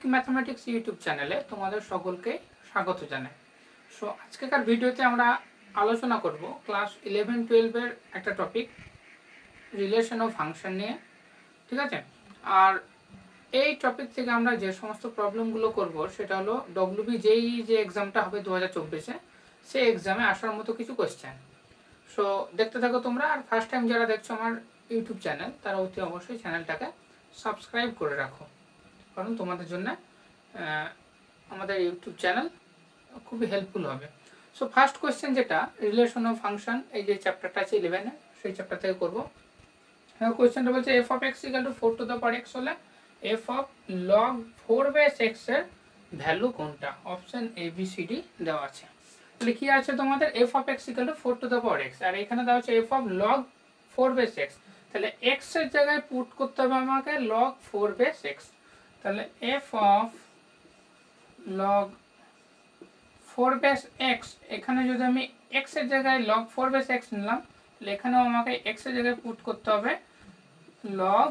কি mathematics YouTube চ্যানেলে তোমাদের সকলকে স্বাগত জানাই। সো আজকেকার ভিডিওতে আমরা আলোচনা করব ক্লাস 11-12 এর একটা টপিক রিলেশন ও ফাংশন নিয়ে, ঠিক আছে। আর এই টপিক থেকে আমরা যে সমস্ত প্রবলেমগুলো করব সেটা হলো WBJEE যে এক্সামটা হবে 2024-এ, সেই এক্সামে আসার মতো কিছু কোয়েশ্চেন। সো দেখতে থাকো তোমরা। আর ফার্স্ট টাইম যারা দেখছো আমার ইউটিউব চ্যানেল, তারা অতি অবশ্যই চ্যানেলটাকে সাবস্ক্রাইব করে রাখো, কারণ তোমাদের জন্য আমাদের ইউটিউব চ্যানেল খুবই হেল্পফুল হবে। সো ফার্স্ট কোয়েশ্চেন যেটা রিলেশন অফ ফাংশন, এই যে চ্যাপ্টারটা আছে 11-এ, সেই চ্যাপ্টার থেকে করবো। হ্যাঁ, কোয়েশ্চেনটা বলছে f of x equal to 4 to the power x হলে f of log 4 base x এর ভ্যালু কোনটা? Option A B C D দেওয়া আছে। তাহলে কি আছে তোমাদের? F of x equal to 4 to the power x, আর এখানে দেওয়া আছে f of log 4 base x. তাহলে এক্স এর জায়গায় পুট করতে হবে আমাকে লগ 4 বেস এক্স। তাহলে f of log 4 base x, এখানে যদি আমি এক্স এর জায়গায় লগ 4 বেস এক্স নিলাম, তাহলে এখানেও আমাকে এক্স এর জায়গায় পুট করতে হবে log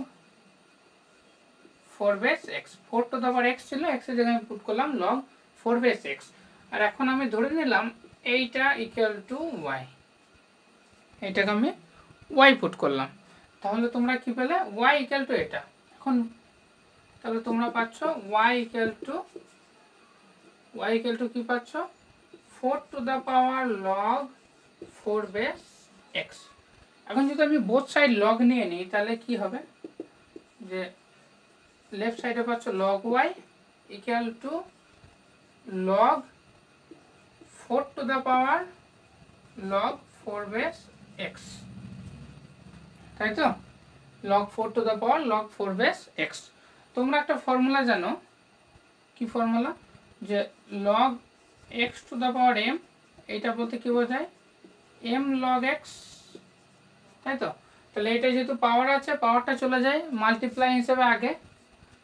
4 base x. 4 to the power x ছিল, এক্স এর জায়গায় আমি পুট করলাম লগ 4 বেস এক্স। আর এখন আমি ধরে নিলাম এইটা ইকুয়াল টু ওয়াই, এইটাকে আমি ওয়াই পুট করলাম। তাহলে তোমরা কি পেলে? ওয়াই ইকুয়াল টু এটা। এখন তাহলে তোমরা পাচ্ছ ওয়াই ইকুয়াল টু কি পাচ্ছ? 4 to the power log 4 base x. এখন যদি আমি বোথ সাইড লগ নিয়ে নিই, তাহলে কি হবে? যে লেফট সাইডে পাচ্ছ log y equal to log 4 to the power log 4 base x, তাই তো? Log 4 to the power log 4 base x. তোমরা একটা ফর্মুলা জানো, কি ফর্মুলা? যে log x to the power m, এইটা বলতে কি বোঝায়? এম লগ এক্স, তাই তো? তাহলে এটা যেহেতু পাওয়ার আছে, পাওয়ারটা চলে যায় মাল্টিপ্লাই হিসেবে আগে,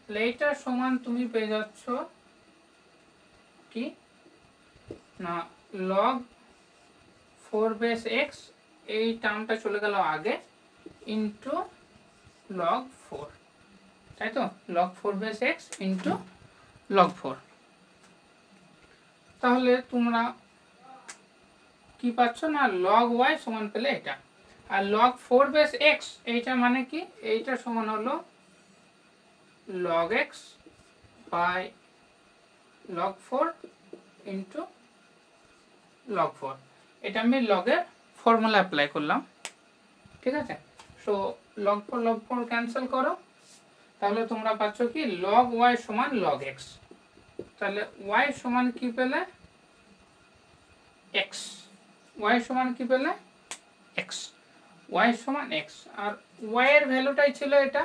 তাহলে এইটা সমান তুমি পেয়ে যাচ্ছ কি না লগ 4 বেস এক্স, এই টার্মটা চলে গেল আগে, ইন্টু লগ 4, তাই তো? Log 4 base x into log 4। তাহলে তোমরা কি পাচ্ছ না লগ ওয়াই সমান পেলে এটা। আর লগ 4 বেস এক্স এইটা মানে কি? এইটা সমান হলো log x by log 4 into log 4। এটা আমি লগের ফর্মুলা অ্যাপ্লাই করলাম, ঠিক আছে। সো লগ 4 ক্যান্সেল করো, তাহলে তোমরা পাচ্ছ কি লগ ওয়াই সমান লগ এক্স। তাহলে ওয়াই সমান কি পেলে? এক্স। ওয়াই সমান কি পেলে? এক্স। ওয়াই সমান এক্স, আর ওয়াই এর ভ্যালুটাই ছিল এটা,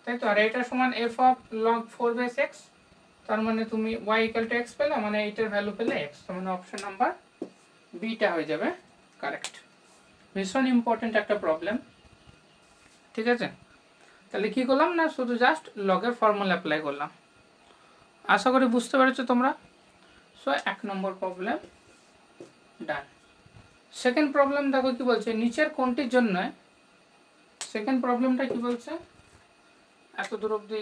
তাই তো? আর এটা সমান F of log 4 base x, তার মানে তুমি ওয়াই ইকুয়াল টু এক্স পেলে, মানে এইটার ভ্যালু পেলে এক্স। তার মানে অপশন নাম্বার বিটা হয়ে যাবে কারেক্ট। ভীষণ ইম্পর্টেন্ট একটা প্রবলেম, ঠিক আছে। তাহলে কি করলাম না শুধু জাস্ট লগের ফর্মুলা অ্যাপ্লাই করলাম। আশা করি বুঝতে পেরেছো তোমরা। সো 1 নম্বর প্রবলেম ডান। সেকেন্ড প্রবলেম দেখো কি বলছে, নিচের কোনটির জন্য, সেকেন্ড প্রবলেমটা কি বলছে, এত দূর অবধি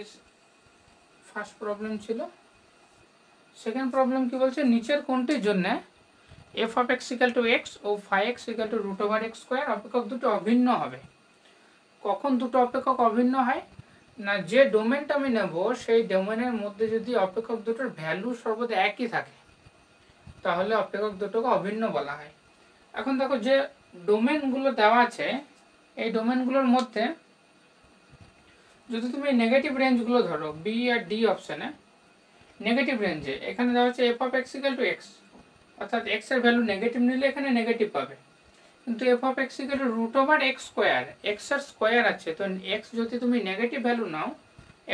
ফার্স্ট প্রবলেম ছিল। সেকেন্ড প্রবলেম কি বলছে, নিচের কোনটির জন্য f of x equal to x ও phi x equal to root over x square অপেক্ষক দুটো অভিন্ন হবে? কখন দুটো অপেক্ষক অভিন্ন হয় না, যে ডোমেনটা আমি নেব সেই ডোমেনের মধ্যে যদি অপেক্ষক দুটোর ভ্যালু সর্বদা একই থাকে, তাহলে অপেক্ষক দুটোকে অভিন্ন বলা হয়। এখন দেখো যে ডোমেনগুলো দেওয়া আছে, এই ডোমেনগুলোর মধ্যে যদি তুমি নেগেটিভ রেঞ্জগুলো ধরো, বি আর ডি অপশানে নেগেটিভ রেঞ্জে, এখানে দেওয়া হচ্ছে f of x equal to x, অর্থাৎ এক্স এর ভ্যালু নেগেটিভ নিলে এখানে নেগেটিভ পাবে। কিন্তু f of x equal to root over x square, x এর স্কোয়ার আছে, তো এক্স যদি তুমি নেগেটিভ ভ্যালু নাও,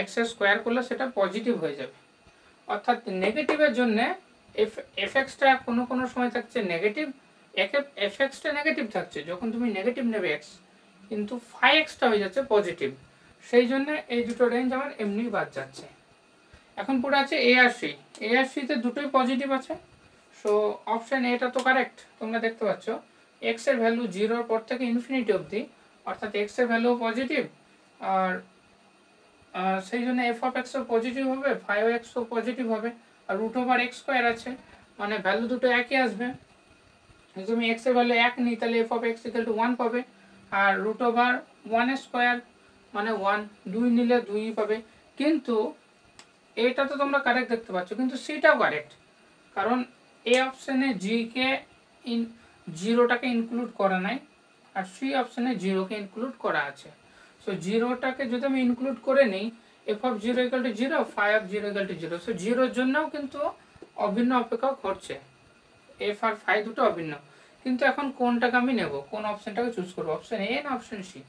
এক্স এর স্কোয়ার করলে সেটা পজিটিভ হয়ে যাবে। অর্থাৎ নেগেটিভের জন্য এফ এক্সটা কোনো সময় থাকছে নেগেটিভ, এফ এক্সটা নেগেটিভ থাকছে যখন তুমি নেগেটিভ নেবে এক্স, কিন্তু ফাই এক্সটা হয়ে যাচ্ছে পজিটিভ। সেই জন্য এই দুটো রেঞ্জ আমার এমনি বাদ যাচ্ছে। এখন পড়ে আছে এ আর সি, এ আর সিতে দুটোই পজিটিভ আছে। সো অপশান এটা তো কারেক্ট। তোমরা দেখতে পাচ্ছ এক্স এর ভ্যালু 0-র পর থেকে ইনফিনিটি অবধি, অর্থাৎ এক্স এর ভ্যালু পজিটিভ আর সেই জন্য এফ অফ এক্সও পজিটিভ হবে, ফাইভ এক্সও পজিটিভ হবে, আর রুট ওভার এক্স স্কোয়ার আছে মানে ভ্যালু দুটো একই আসবে। যদি আমি এক্সের ভ্যালু এক নিই তাহলে f of x equal two one পাবে, আর রুট ওভার ওয়ান স্কোয়ার মানে ওয়ান, দুই নিলে দুই পাবে। কিন্তু এটা তো তোমরা কারেক্ট দেখতে পাচ্ছ, কিন্তু সিটাও কারেক্ট, কারণ এ অপশানে জিকে জিরোটাকে ইনক্লুড করা নাই, আর সি অপশানে জিরোকে ইনক্লুড করা আছে। সো জিরোটাকে যদি আমি ইনক্লুড করে নিই, F of zero equal to zero, five of zero equal to zero, so জিরোর জন্যও কিন্তু অভিন্ন অপেক্ষক ঘটছে, এফ আর ফাইভ দুটো অভিন্ন। কিন্তু এখন কোনটাকে আমি নেব, কোন অপশানটাকে চুজ করবো, অপশান এ না অপশান সি?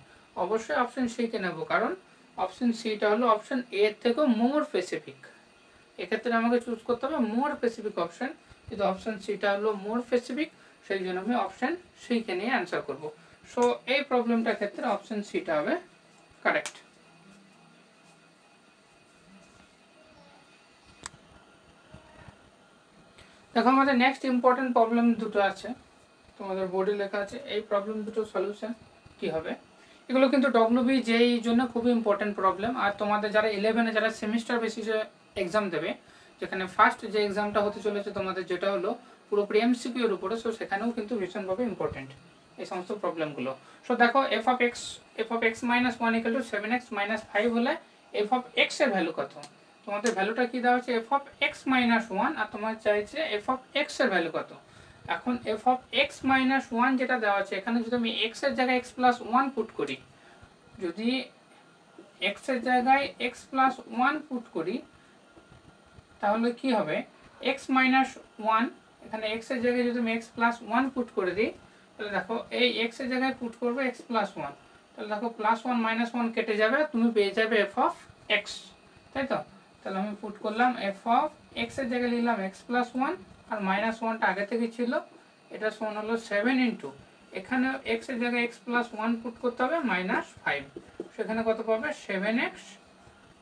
অবশ্যই অপশান সিকে নেব, কারণ অপশান সিটা হলো অপশান এ এর থেকেও মোর স্পেসিফিক। এক্ষেত্রে আমাকে চুজ করতে হবে মোর স্পেসিফিক অপশান, কিন্তু অপশান সিটা হলো মোর স্পেসিফিক, সেই জন্য আমি অপশান সিকে নিয়ে অ্যান্সার করব। সো এই প্রবলেমটার ক্ষেত্রে অপশান সিটা হবে কারেক্ট। দেখো আমাদের নেক্সট ইম্পর্টেন্ট প্রবলেম দুটো আছে, তোমাদের বোর্ডে লেখা আছে। এই প্রবলেম দুটো সলিউশন কি হবে, এগুলো কিন্তু ডব্লিউবি যেই জন্য খুবই ইম্পর্টেন্ট প্রবলেম। আর তোমাদের যারা 11-এ যারা সেমিস্টার বেসিসে এক্সাম দেবে, যেখানে ফার্স্ট যে এক্সামটা হতে চলেছে তোমাদের, যেটা হলো পুরোপুরি এমসিকিউ এর উপরে, সো সেখানেও কিন্তু ভীষণভাবে ইম্পর্টেন্ট এই সমস্ত প্রবলেমগুলো। সো দেখো f of x minus one equal to 7x minus 5 হলে এফ অফ এক্স এর ভ্যালু কত? তোমাদের ভ্যালুটা কি দেওয়া হচ্ছে, f of x minus one, আর তোমার চাইছে এফ অফ এক্স এর ভ্যালু কত। এখন f of x minus one যেটা দেওয়া আছে, এখানে যদি আমি এক্স এর জায়গায় এক্স প্লাস ওয়ান পুট করি, যদি এক্স এর জায়গায় এক্স প্লাস ওয়ান পুট করি তাহলে কি হবে, এক্স মাইনাস ওয়ান, এখানে এক্স এর জায়গায় যদি আমি এক্স প্লাস ওয়ান পুট করে দিই, তাহলে দেখো এই এক্স এর জায়গায় পুট করবে এক্স প্লাস ওয়ান, তাহলে দেখো প্লাস ওয়ান মাইনাস ওয়ান কেটে যাবে, তুমি পেয়ে যাবে এফ অফ এক্স, তাই তো? তাহলে আমি পুট করলাম এফ অফ এক্স এর জায়গায় নিলাম এক্স প্লাস ওয়ান, আর মাইনাস ওয়ানটা আগে থেকে ছিল, এটা সমান হলো 7 ইন্টু, এখানে এক্স এর জায়গায় এক্স প্লাস ওয়ান পুট করতে হবে মাইনাস 5, সেখানে কত পাবে 7x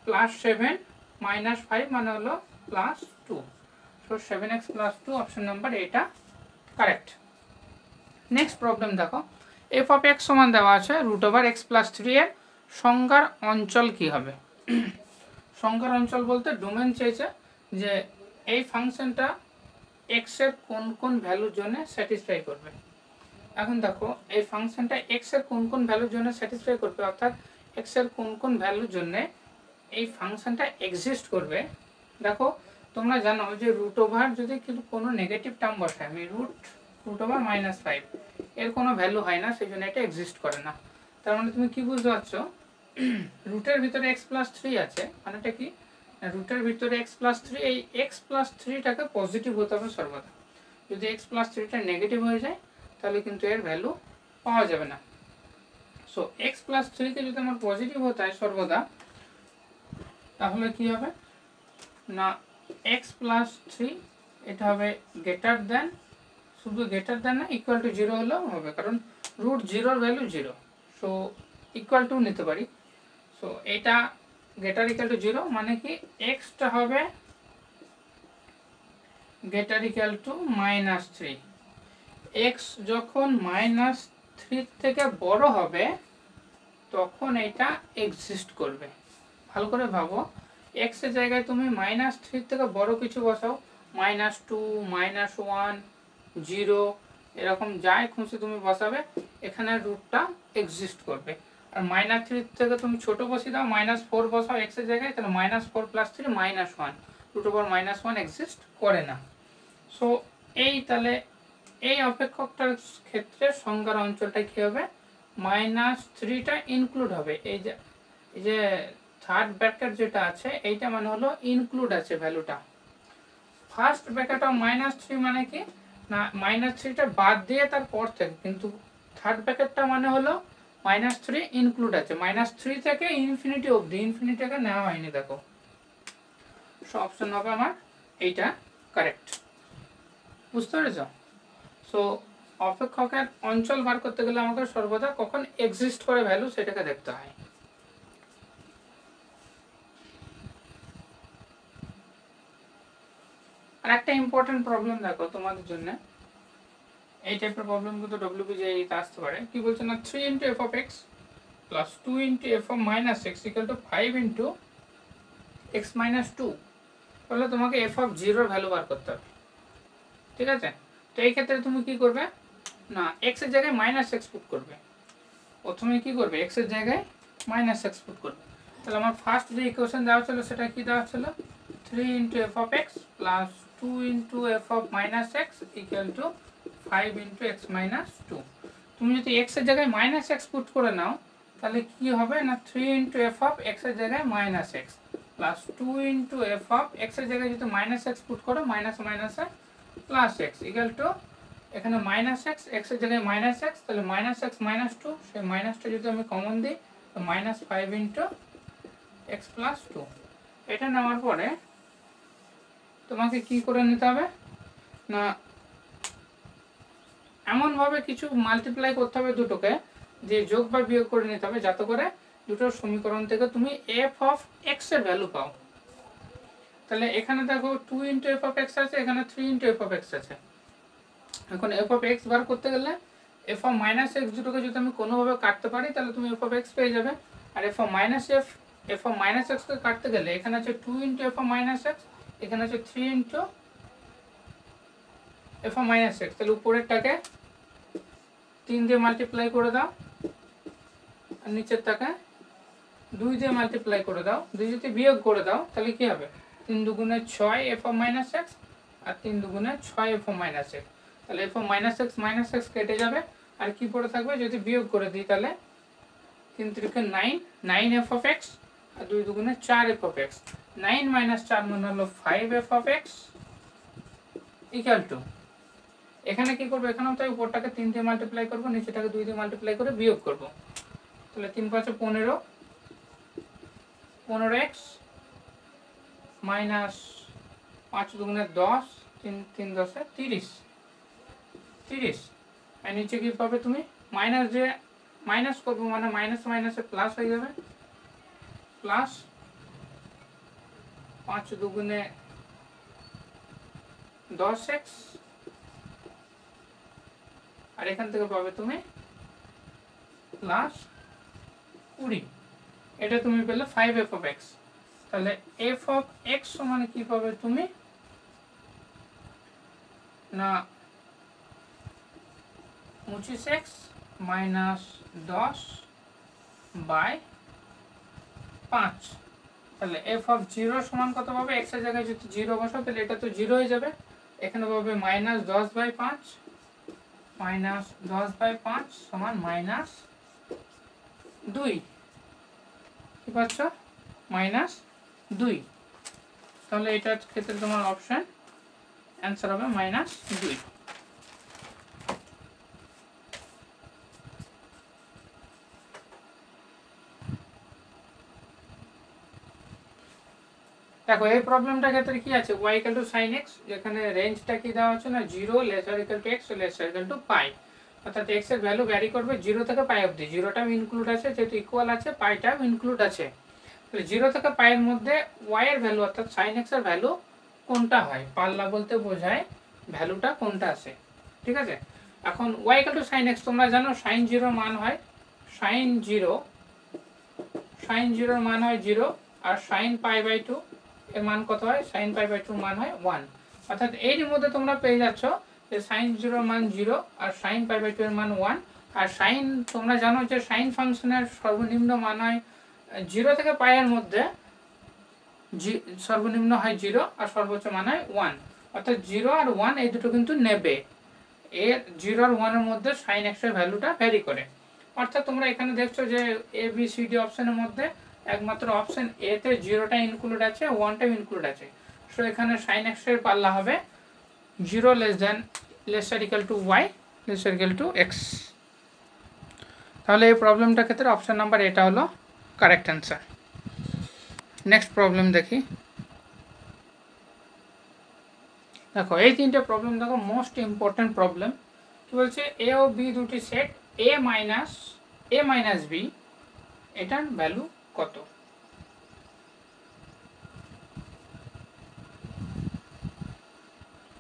প্লাস 7 মাইনাস 5 মানে হলো plus 2। So 7x plus 2 option number এটা কারেক্ট। নেক্সট প্রবলেম দেখো, এফ অফ এক্স সমান দেওয়া আছে রুট ওভার এক্স প্লাস 3 এর সংজ্ঞার অঞ্চল কি হবে? সংজ্ঞার অঞ্চল বলতে ডোমেন চেয়েছে যে এই ফাংশনটা এক্স এর কোন কোন ভ্যালুর জন্য স্যাটিসফাই করবে। এখন দেখো এই ফাংশনটা এক্স এর কোন কোন ভ্যালুর জন্য স্যাটিসফাই করবে, অর্থাৎ এক্স এর কোন কোন ভ্যালুর জন্য এই ফাংশনটা এক্সিস্ট করবে। দেখো তোমরা জানো যে রুট ওভার যদি কিন্তু কোনো নেগেটিভ টার্ম বসায়, আমি রুট ওভার মাইনাস 5, এর কোনো ভ্যালু হয় না, সেই জন্য এটা এক্সিস্ট করে না। তার মানে তুমি কি বুঝতে পারছো, রুটের ভিতরে এক্স প্লাস 3 আছে, মানেটা কি, রুটের ভিতরে এক্স প্লাস 3, এই এক্স প্লাস 3টাকে পজিটিভ হতে হবে সর্বদা। যদি এক্স প্লাস 3টা নেগেটিভ হয়ে যায় তাহলে কিন্তু এর ভ্যালু পাওয়া যাবে না। সো এক্স প্লাস 3কে যদি আমার পজিটিভ হতে হয় সর্বদা, তাহলে কি হবে না, এক্স প্লাস 3 এটা হবে গ্রেটার দেন, শুধু গ্রেটার দেন না ইকুয়াল টু 0 হলেও হবে, কারণ রুট জিরোর ভ্যালু 0, সো ইকুয়াল টু নিতে পারি। সো এটা গ্রেটার ইকুয়াল টু 0 মানে কি এক্সটা হবে greater equal to minus 3। X যখন মাইনাস 3 থেকে বড় হবে তখন এটা এক্সিস্ট করবে। ভালো করে ভাবো, এক্স এর জায়গায় তুমি মাইনাস 3 থেকে বড় কিছু বসাও, মাইনাস 2, মাইনাস 1, 0, এরকম যাই খুশি তুমি বসাবে, এখানে রুটটা এক্সিস্ট করবে। আর মাইনাস 3 থেকে তুমি ছোট বসিয়ে দাও, মাইনাস 4 বসাও এক্স এর জায়গায়, তাহলে minus 4 plus 3 minus 1, root over minus 1 exist করে না। সো এই তাহলে এই অপেক্ষকটার ক্ষেত্রে সংজ্ঞার অঞ্চলটা কী হবে, মাইনাস 3টা ইনক্লুড হবে, এই যে থার্ড ব্র্যাকেট যেটা আছে এইটা মানে হলো ইনক্লুড আছে ভ্যালুটা। ফার্স্ট ব্র্যাকেট অফ মাইনাস 3 মানে কি না, মাইনাস 3টা বাদ দিয়ে তারপর থেকে, কিন্তু থার্ড ব্র্যাকেটটা মানে হলো মাইনাস 3 ইনক্লুড আছে, মাইনাস 3 থেকে ইনফিনিটি অবধি, ইনফিনিটিকে নেওয়া হয়নি। দেখো সো অপশন হবে আমার এইটা কারেক্ট, বুঝতে পেরেছ? সো অপেক্ষকের অঞ্চল বার করতে গেলে আমাকে সর্বদা কখন এক্সিস্ট করে ভ্যালু সেটাকে দেখতে হয়। আর একটা ইম্পর্টেন্ট প্রবলেম দেখো তোমাদের জন্য, এই টাইপের প্রবলেম কিন্তু ডব্লিউবিজেতে আসতে পারে। কি বলছে না, 3 into f of x plus 2 into f of minus x equal to 5 into x minus two, তাহলে তোমাকে এফ অফ জিরোর ভ্যালু বার করতে হবে। ঠিক আছে, তো এই ক্ষেত্রে তুমি কি করবে না এক্সের জায়গায় মাইনাস এক্স পুট করবে। প্রথমে কি করবে এক্সের জায়গায় মাইনাস এক্স পুট করবে। তাহলে আমার ফার্স্ট যে ইকুয়েশন দেওয়া ছিল সেটা কি দেওয়া ছিল, 3 into f of x plus 2 into f of minus x equal to 5 into x minus two. তুমি যদি এক্সের জায়গায় মাইনাস এক্স পুট করে নাও তাহলে কি হবে না 3 ইন্টু এফ অফ এক্সের জায়গায় minus x plus 2 into f of এক্সের জায়গায় যদি মাইনাস এক্স পুট করো মাইনাস মাইনাসে প্লাস এক্স ইকুয়াল টু এখানে মাইনাস এক্স এক্সের জায়গায় মাইনাস এক্স, তাহলে মাইনাস এক্স মাইনাস টু, সেই মাইনাসটা যদি আমি কমন দিই তো minus 5 into x plus two. এটা নেওয়ার পরে তোমাকে কি করে নিতে হবে না এমনভাবে কিছু মাল্টিপ্লাই করতে হবে দুটোকে, যে যোগ বা বিয়োগ করে নিতে হবে যাতে করে দুটোর সমীকরণ থেকে তুমি এফ অফ এক্স এর ভ্যালু পাও। তাহলে এখানে দেখো 2 ইন্টু এফ অফ এক্স আছে, এখানে 3 ইন্টু এফ অফ এক্স আছে। এখন এফ অফ এক্স বার করতে গেলে এফ অফ মাইনাস এক্স দুটোকে যদি আমি কোনোভাবে কাটতে পারি তাহলে তুমি এফ অফ এক্স পেয়ে যাবে। আর f of minus f of minus এক্সকে কাটতে গেলে এখানে আছে 2 into f of minus x, এখানে আছে 3 into f of minus x. তাহলে উপরেরটাকে 3 দিয়ে মাল্টিপ্লাই করে দাও আর নিচেরটাকে 2 দিয়ে মাল্টিপ্লাই করে দাও, 2 যদি বিয়োগ করে দাও তাহলে কি হবে 3 দুগুণে 6 এফ অফ মাইনাস এক্স আর 3 দুগুণে 6 এফ অফ মাইনাস এক্স। তাহলে এফ অফ মাইনাস এক্স কেটে যাবে আর কি পড়ে থাকবে যদি বিয়োগ করে দিই তাহলে 3 3 9 9 এফ অফ এক্স আর 2 দুগুণে 4 এফ অফ এক্স। 9 মাইনাস 4 মানে হলো 5 F of x equal to এখানে কি করবো এখানেও তাই উপরটাকে 3 দিয়ে মাল্টিপ্লাই করবো নিচেটাকে 2 দিয়ে মাল্টিপ্লাই করে বিয়োগ করবো। তাহলে 3 5 15 15x মাইনাস 5 দুগুণে 10 3 3 10 30 30 আর নিচে কি পাবে তুমি মাইনাস যে মাইনাস করবো মানে মাইনাস মাইনাসে প্লাস হয়ে যাবে প্লাস 5 দুগুণে 10x আর এখান থেকে পাবে তুমি প্লাস 20। এটা তুমি পেলে 5 এফ অফ এক্স। তাহলে এফ অফ এক্স সমান কি পাবে তুমি না 25x মাইনাস 10 বাই 5। তাহলে এফ অফ জিরো সমান কত পাবে এক্স এর জায়গায় যদি জিরো বসাও তাহলে এটা তো জিরো হয়ে যাবে, এখানে পাবে মাইনাস 10 বাই 5 মাইনাস 10 বাই 5 সমান মাইনাস 2। কি পাচ্ছ মাইনাস 2। তাহলে এটার ক্ষেত্রে তোমার অপশন অ্যান্সার হবে মাইনাস 2। দেখো এই প্রবলেমটার ক্ষেত্রে কি আছে y equal to sin x, যেখানে রেঞ্জটা কি দেওয়া আছে না 0 lesser equal to x lesser equal to pi, অর্থাৎ x এর ভ্যালু ভ্যারি করবে 0 থেকে পাই অবধি। জিরোটাও ইনক্লুড আছে যেহেতু ইকুয়াল আছে, পাইটাও ইনক্লুড আছে। তাহলে 0 থেকে পাই এর মধ্যে y এর ভ্যালু অর্থাৎ sin x এর ভ্যালু কোনটা হয়, পাল্লা বলতে বোঝায় ভ্যালুটা কোনটা আছে। ঠিক আছে, এখন y equal to sin x তোমরা জানো sin 0 মান হয় sin 0 এর মান হয় 0 আর sin পাই বাই 2 এর মান কত হয় sin পাই বাই 2 মান হয় 1। অর্থাৎ এর মধ্যে তোমরা পেয়ে যাচ্ছ যে sin 0 মান 0 আর sin পাই বাই 2 এর মান 1। আর sin তোমরা জানো যে sin ফাংশনের সর্বনিম্ন মান হয় 0 থেকে পাই এর মধ্যে সর্বনিম্ন হয় 0 আর সর্বোচ্চ মান হয় 1। অর্থাৎ 0 আর 1 এই দুটো কিন্তু নেবে, এর 0 আর 1 এর মধ্যে sin x এর ভ্যালুটা ভ্যারি করে। অর্থাৎ তোমরা এখানে দেখছো যে এ বি সি ডি অপশনের মধ্যে একমাত্র অপশন এ তে 0টা ইনক্লুড আছে 1টাও ইনক্লুড আছে। সো এখানে sin x এর পাল্লা হবে 0 lesser equal two y laser equal to x। তাহলে এই প্রবলেমটার ক্ষেত্রে অপশন নাম্বার এটা হলো কারেক্ট অ্যান্সার। নেক্সট প্রবলেম দেখি। দেখো এই তিনটে প্রবলেম দেখো মোস্ট ইম্পর্টেন্ট প্রবলেম। কি বলছে এ ও বি দুটি সেট এ মাইনাস বি এটার ভ্যালু কত।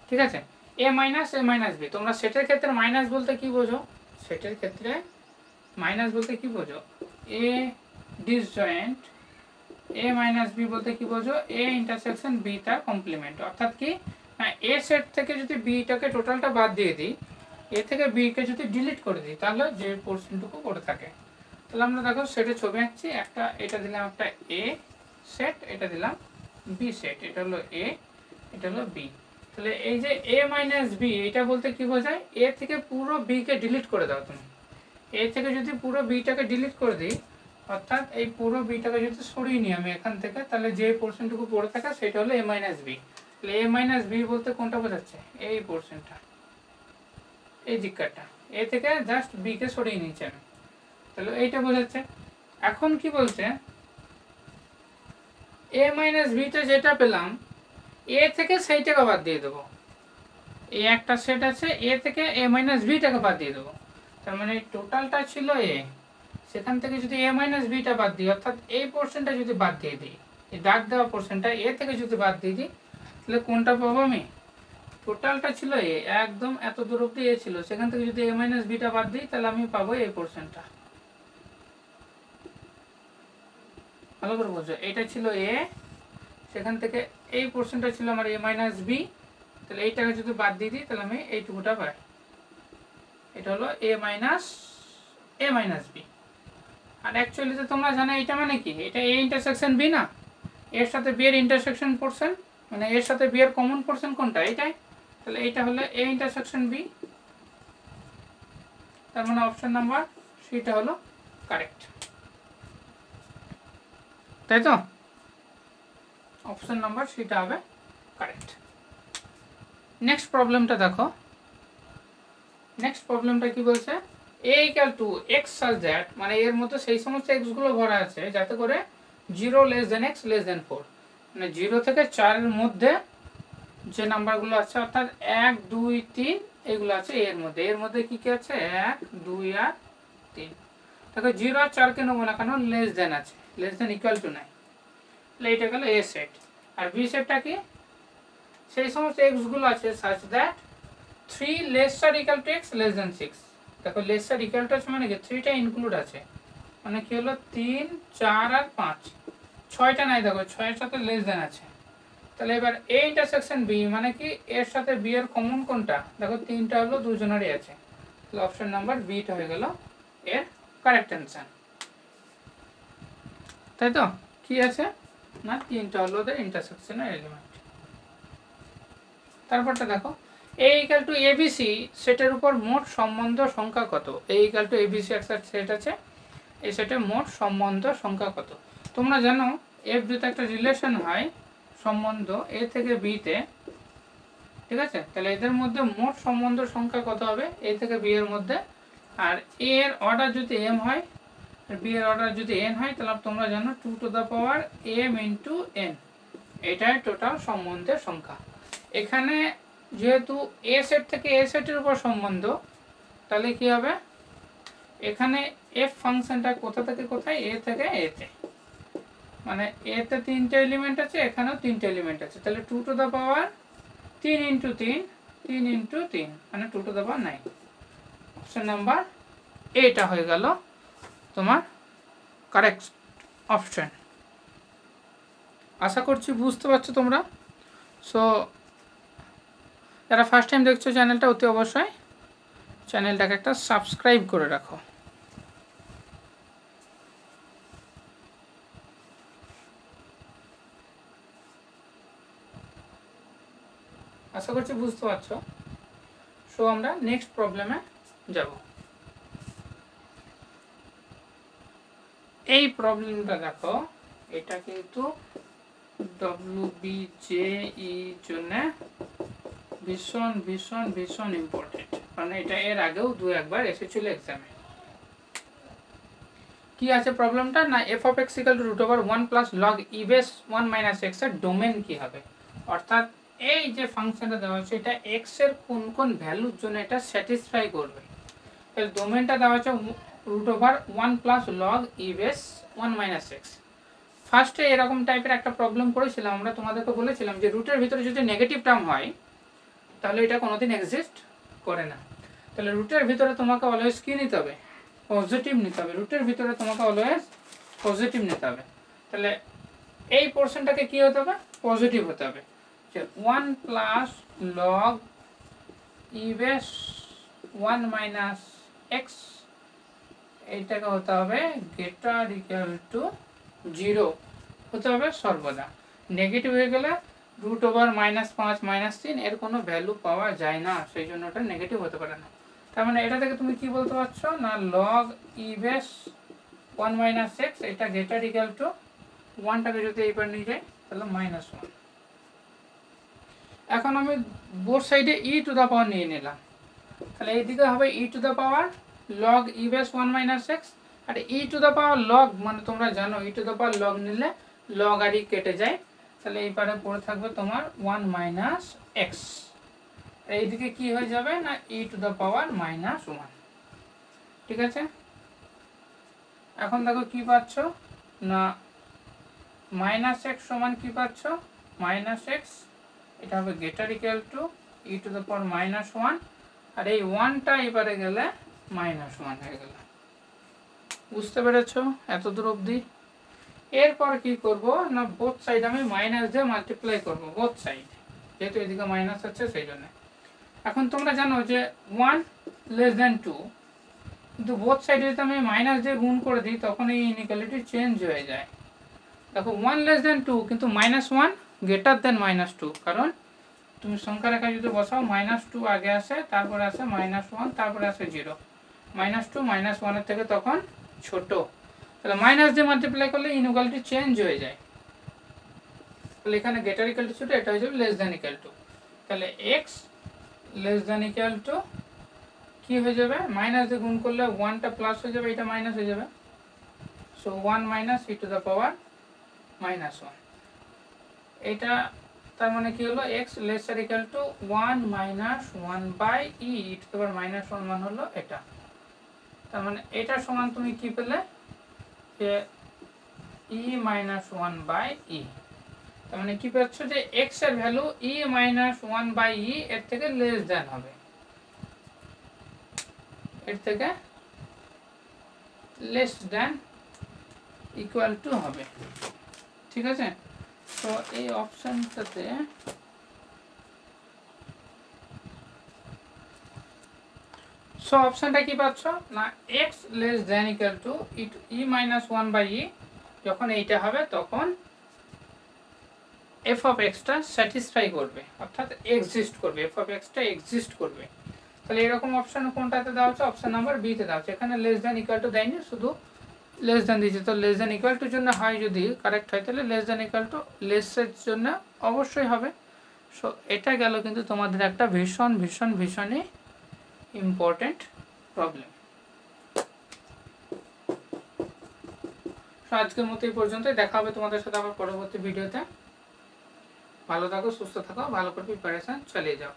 ঠিক আছে, এ মাইনাস বি। তোমরা সেটের ক্ষেত্রে মাইনাস বলতে কি বোঝো, সেটের ক্ষেত্রে মাইনাস বলতে কি বোঝো এ ডিসজয়েন্ট এ মাইনাস বি বলতে কি বোঝো, এ ইন্টারসেকশন বি তার কমপ্লিমেন্ট, অর্থাৎ কি না এ সেট থেকে যদি বিটাকে টোটালটা বাদ দিয়ে দিই, এ থেকে বিকে যদি ডিলিট করে দিই, তাহলে যে পোর্শনটুকু পড়ে থাকে। তাহলে আমরা দেখো সেটের ছবি আঁকছি, একটা এটা দিলাম একটা এ সেট, এটা দিলাম বি সেট, এটা হলো এ, এটা হলো বি। তাহলে এই যে এ মাইনাস বি এটা বলতে কি বোঝায়, এ থেকে পুরো বিকে ডিলিট করে দাও তুমি। এ থেকে যদি পুরো বিটাকে ডিলিট করে দিই, অর্থাৎ এই পুরো বিটাকে যদি সরিয়ে নিই আমি এখান থেকে, তাহলে যে পোর্শনটুকু পড়ে থাকে সেটা হলো এ মাইনাস বি। তাহলে এ মাইনাস বি বলতে কোনটা বোঝাচ্ছে, এই পোর্শনটা, এই দিকটা, এ থেকে জাস্ট বিকে সরিয়ে নিচ্ছি আমি, তাহলে এইটা বোঝাচ্ছে। এখন কি বলছে, এ মাইনাস বিটা যেটা পেলাম এ থেকে সেইটাকে বাদ দিয়ে দেবো, এই একটা সেট আছে এ থেকে এ মাইনাস বিটাকে বাদ দিয়ে দেবো, তার মানে টোটালটা ছিল এ, সেখান থেকে যদি এ মাইনাস বিটা বাদ দিই, অর্থাৎ এই পোর্শনটা যদি বাদ দিয়ে দিই, এই দাগ দেওয়া পোর্শনটা এ থেকে যদি বাদ দিয়ে দিই, তাহলে কোনটা পাবো আমি, টোটালটা ছিল এ, একদম এত দূর অব্দি এ ছিল, সেখান থেকে যদি এ মাইনাস বিটা বাদ দিই, তাহলে আমি পাবো এই পোর্শনটা। ভালো করে বুঝো, এটা ছিল এ, সেখান থেকে এই পোর্শনটা ছিল আমার এ মাইনাস বি, তাহলে এইটাকে যদি বাদ দিয়ে দিই, তাহলে আমি এইটুকুটা পাই, এটা হলো এ মাইনাস বি। আর অ্যাকচুয়ালি তো তোমরা জানো এটা মানে কি, এটা এ ইন্টারসেকশন বি না, এর সাথে বি এর ইন্টারসেকশন পোর্শন, মানে এর সাথে বি এর কমন পোর্শন কোনটা, এইটাই। তাহলে এইটা হলো এ ইন্টারসেকশন বি, তার মানে অপশন নাম্বার সিটা হলো কারেক্ট, তাই তো, অপশন নাম্বার সিটা হবে কারেক্ট। নেক্সট প্রবলেমটা দেখো, নেক্সট প্রবলেমটা কি বলছে, a equal to x such that, মানে এর মধ্যে সেই সমস্ত x গুলো ভরা আছে যাতে করে 0 less than x less than 4, মানে 0 থেকে 4 এর মধ্যে যে নাম্বারগুলো আছে, অর্থাৎ 1 2 3 এগুলো আছে এর মধ্যে, এর মধ্যে কি কি আছে 1 2 আর 3, দেখো 0 আর 4 কে নেবো না, কারণ লেস দেন আছে, লেস দেন ইকুয়াল টু নাই, তাহলে এটা গেল a সেট। আর b সেটটা কি, সেই সমস্ত x গুলো আছে such that 3 lesser equal to x less than 6, দেখো lesser equal to আছে মানে কি 3টা ইনক্লুড আছে, মানে কি হলো 3 4 আর 5, 6টা নাই, দেখো 6 এর সাথে লেস দেন আছে। তাহলে এবার a ইন্টারসেকশন b মানে কি এর সাথে b এর কমন কোনটা, দেখো 3টা হলো দুজনেরই আছে, তাহলে অপশন নাম্বার বি টা হয়ে গেল এর কারেক্ট অ্যানসার, তাই তো। কি আছে না 3টা হলো ওদের ইন্টারসেকশনের এলিমেন্ট। তারপরটা দেখো, a equal to abc সেটের উপর মোট সম্বন্ধ সংখ্যা কত, a equal to abc একটা সেট আছে, এই সেটে মোট সম্বন্ধ সংখ্যা কত। তোমরা জানো f যদি একটা রিলেশন হয় সম্বন্ধ a থেকে b তে, ঠিক আছে, তাহলে এদের মধ্যে মোট সম্বন্ধ সংখ্যা কত হবে a থেকে b এর মধ্যে, আর a এর অর্ডার যদি m হয় আর b এর অর্ডার যদি n হয়, তাহলে তোমরা জানো 2 two the power m into n, এটাই টোটাল সম্বন্ধের সংখ্যা। এখানে যেহেতু এ সেট থেকে এ সেটের উপর সম্বন্ধ, তাহলে কি হবে, এখানে এফ ফাংশনটা কোথা থেকে কোথায়, এ থেকে এতে, মানে এতে 3টে এলিমেন্ট আছে, এখানেও 3টে এলিমেন্ট আছে, তাহলে 2 two the power 3 into 3 3 into 3 মানে 2 two the power 9, option number এটা হয়ে গেল তোমার কারেক্ট অপশন। আশা করছি বুঝতে পারছো তোমরা। সো যারা ফার্স্ট টাইম দেখছো চ্যানেলটা, অতি অবশ্যই চ্যানেলটাকে একটা সাবস্ক্রাইব করে রাখো। আশা করছি বুঝতে পারছো। সো আমরা নেক্সট প্রবলেমে যাব। এই প্রবলেমটা দেখো, এটা কিন্তু WBJE জন্য ভীষণ ভীষণ ভীষণ ইম্পর্টেন্ট, কারণ এটা এর আগেও দু একবার এসেছিল এক্সামে। কি আছে প্রবলেমটা না, f of x equal to root over 1 plus log e base 1 minus x এর ডোমেন কি হবে, অর্থাৎ এই যে ফাংশনটা দেওয়া আছে এটা x এর কোন কোন ভ্যালুর জন্য এটা স্যাটিসফাই করবে। এর ডোমেনটা দেওয়া আছে root over 1 plus log e base 1 minus x। ফার্স্টে এরকম টাইপের একটা প্রবলেম করেছিলাম, আমরা তোমাদেরকে বলেছিলাম যে রুটের ভিতরে যদি নেগেটিভ টার্ম হয় তাহলে এটা কোনোদিন এক্সিস্ট করে না। তাহলে রুটের ভিতরে তোমাকে অলওয়েজ কি নিতে হবে, পজিটিভ নিতে হবে, রুটের ভিতরে তোমাকে অলওয়েজ পজিটিভ নিতে হবে। তাহলে এই পোর্শনটাকে কি হতে হবে, পজিটিভ হতে হবে। 1 plus log e base 1 minus x, এইটাকে হতে হবে গ্রেটার ইকুয়াল টু 0 হতে হবে সর্বদা। নেগেটিভ হয়ে গেলে √5 -3 এর কোনো ভ্যালু পাওয়া যায় না, সেই জন্য ওটা নেগেটিভ হতে পারে না। তার মানে এটা থেকে তুমি কি বলতে পারছো না, log e base 1 minus x এটা গ্রেটার ইকুয়াল টু 1টাকে যদি এইবার নিয়ে যাই তাহলে -1। এখন আমি বোথ সাইডে ই টু দ্য পাওয়ার নিয়ে নিলাম, তাহলে এইদিকে হবে e to the power log e base 1 minus x, আর e to the power log মানে তোমরা জানো e to the power log নিলে লগ আর ই কেটে যায়, তাহলে এই পারে পড়ে থাকবে তোমার 1 মাইনাস এক্স, এইদিকে কি হয়ে যাবে না ই টু দ্য পাওয়ার -1। ঠিক আছে, এখন দেখো কি পাচ্ছ না মাইনাস এক্স সমান কি পাচ্ছ মাইনাস এক্স, এটা হবে greater equal to E to the power -1, আর এই 1টা এবারে গেলে -1 হয়ে গেল। বুঝতে পেরেছো এত দূর অবধি? এরপর কি করব না বোথ সাইড আমি মাইনাস দিয়ে মাল্টিপ্লাই করব, বোথ সাইড, যেহেতু এদিকে মাইনাস আছে সেই জন্য। এখন তোমরা জানো যে 1 লেস দ্যান 2, কিন্তু বোথ সাইডে যদি আমি মাইনাস দিয়ে গুণ করে দিই তখন এই ইনইকুয়ালিটি চেঞ্জ হয়ে যায়। দেখো 1 লেস দ্যান 2 কিন্তু -1 গ্রেটার দ্যান -2, কারণ তুমি সংখ্যা রেখা যদি বসাও -2 আগে আসে, তারপরে আসে -1, তারপরে আসে 0, -2 -1 এর থেকে তখন ছোট, তাহলে মাইনাস দিয়ে মাল্টিপ্লাই করলে ইনইকুয়ালিটি চেঞ্জ হয়ে যায়। তাহলে এখানে গ্রেটার ইকুয়াল টু ছোট, এটা হয়ে যাবে লেস দ্যান ইকুয়াল টু, তাহলে x less than equal two কি হয়ে যাবে, মাইনাস দিয়ে গুণ করলে 1টা প্লাস হয়ে যাবে, এটা মাইনাস হয়ে যাবে, so 1 minus e to the power -1। এটা তার মানে কি হলো x lesser equal to 1 minus 1 by e to the power -1 মান হলো এটা। তার মানে এটা সমান তুমি কি পেলে যে ই -1 বাই ই, তার মানে কি পাচ্ছ যে x এর ভ্যালু ই -1 বাই ই এর থেকে লেস দ্যান হবে, এর থেকে লেস দ্যান ইকুয়াল টু হবে। ঠিক আছে, তো এই অপশনটাতে অপশনটা কি পাচ্ছ না x less than equal to e -1 by e, যখন এইটা হবে তখন f অফ x টা স্যাটিসফাই করবে, অর্থাৎ এক্সিস্ট করবে, f অফ x টা এক্সিস্ট করবে। তাহলে এরকম অপশন কোনটাতে দেওয়া হচ্ছে, অপশন নাম্বার বি তে দেওয়া হচ্ছে। এখানে লেস দ্যান ইকুয়াল টু দেয়নি, শুধু লেস দ্যান দিয়েছে, তো লেস দ্যান ইকুয়াল টুর জন্য হয় যদি কারেক্ট হয়, তাহলে লেস দ্যান ইকুয়াল টু লেসের জন্য অবশ্যই হবে। সো এটা গেল কিন্তু তোমাদের একটা ভীষণ ভীষণ ভীষণই ইম্পর্টেন্ট প্রবলেম। আজকের মতো এই পর্যন্তই, দেখা হবে তোমাদের সাথে আবার পরবর্তী ভিডিওতে। ভালো থাকো, সুস্থ থাকো, ভালো করে প্রিপারেশন চালিয়ে যাও।